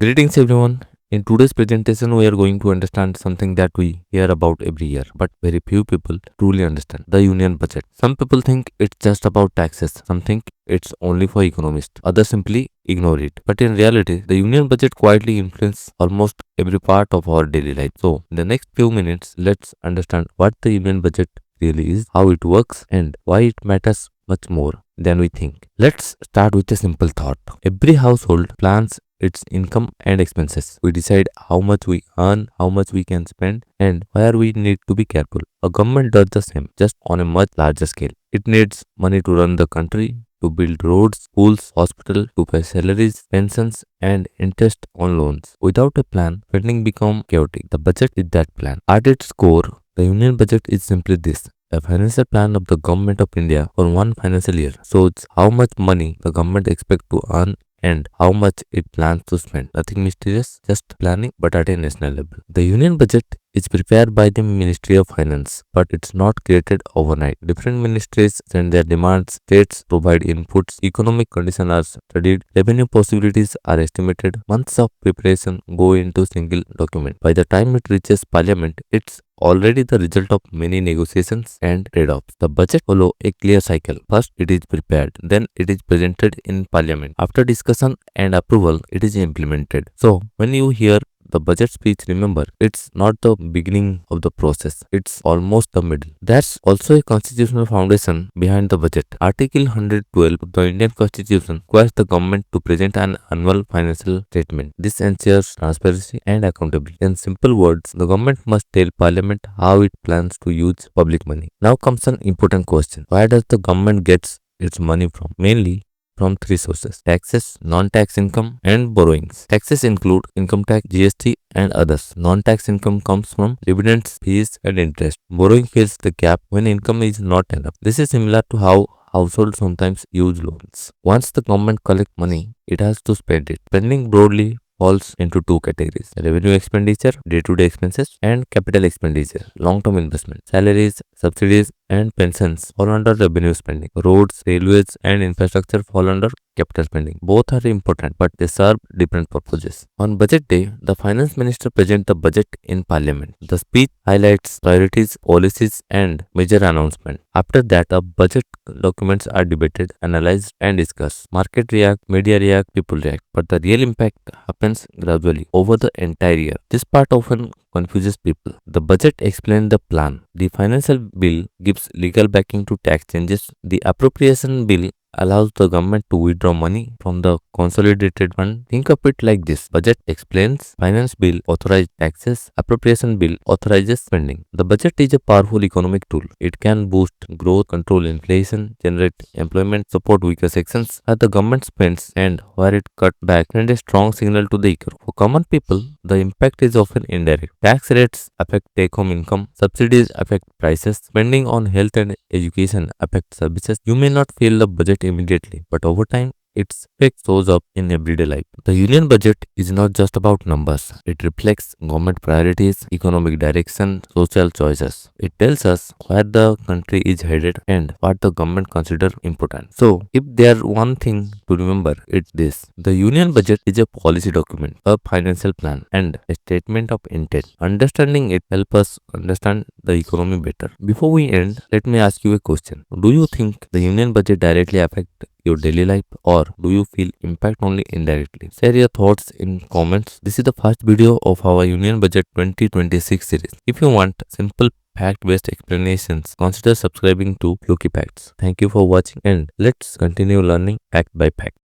Greetings everyone. In today's presentation, we are going to understand something that we hear about every year, but very few people truly understand the union budget. Some people think it's just about taxes, some think it's only for economists, others simply ignore it. But in reality, the union budget quietly influences almost every part of our daily life. So, in the next few minutes, let's understand what the union budget really is, how it works, and why it matters much more than we think. Let's start with a simple thought. Every household plans its income and expenses. We decide how much we earn, how much we can spend, and where we need to be careful. A government does the same, just on a much larger scale. It needs money to run the country, to build roads, schools, hospitals, to pay salaries, pensions, and interest on loans. Without a plan, spending becomes chaotic. The budget is that plan. At its core, the union budget is simply this: a financial plan of the government of India for one financial year shows how much money the government expects to earn and how much it plans to spend. Nothing mysterious, just planning, but at a national level. The union budget is prepared by the Ministry of Finance, but it's not created overnight. Different ministries send their demands, states provide inputs, economic conditions are studied, revenue possibilities are estimated. Months of preparation go into single document. By the time it reaches Parliament, it's already the result of many negotiations and trade-offs. The budget follows a clear cycle. First, it is prepared, then it is presented in Parliament. After discussion and approval, it is implemented. So, when you hear the budget speech, remember, it's not the beginning of the process, it's almost the middle. That's also a constitutional foundation behind the budget. Article 112 of the Indian Constitution requires the government to present an annual financial statement. This ensures transparency and accountability. In simple words, the government must tell Parliament how it plans to use public money. Now comes an important question. Where does the government get its money from? Mainly from three sources: taxes, non-tax income, and borrowings. Taxes include income tax, GST, and others. Non-tax income comes from dividends, fees, and interest. Borrowing fills the gap when income is not enough. This is similar to how households sometimes use loans. Once the government collects money, it has to spend it. Spending broadly falls into two categories: revenue expenditure, day-to-day expenses, and capital expenditure, long-term investment. Salaries, subsidies, and pensions fall under revenue spending. Roads, railways, and infrastructure fall under capital spending. Both are important, but they serve different purposes. On budget day, the finance minister presents the budget in parliament. The speech highlights priorities, policies, and major announcements. After that, the budget documents are debated, analyzed, and discussed. Market react, media react, people react. But the real impact happens gradually over the entire year. This part often confuses people. The budget explains the plan. The financial bill gives legal backing to tax changes. The appropriation bill allows the government to withdraw money from the consolidated fund. Think of it like this: budget explains, finance bill authorizes taxes, appropriation bill authorizes spending. The budget is a powerful economic tool. It can boost growth, control inflation, generate employment, support weaker sections. As the government spends and where it cut back, send a strong signal to the economy. For common people, the impact is often indirect. Tax rates affect take-home income, subsidies affect prices, spending on health and education affect services. You may not feel the budget immediately, but over time, its effect shows up in everyday life. The union budget is not just about numbers. It reflects government priorities, economic direction, social choices. It tells us where the country is headed and what the government considers important. So, if there one thing to remember, it's this: the union budget is a policy document, a financial plan, and a statement of intent. Understanding it helps us understand the economy better. Before we end, let me ask you a question. Do you think the union budget directly affects your daily life, or do you feel impact only indirectly? Share your thoughts in comments. This is the first video of our Union Budget 2026 series. If you want simple fact-based explanations, consider subscribing to Loki Facts. Thank you for watching, and let's continue learning fact by fact.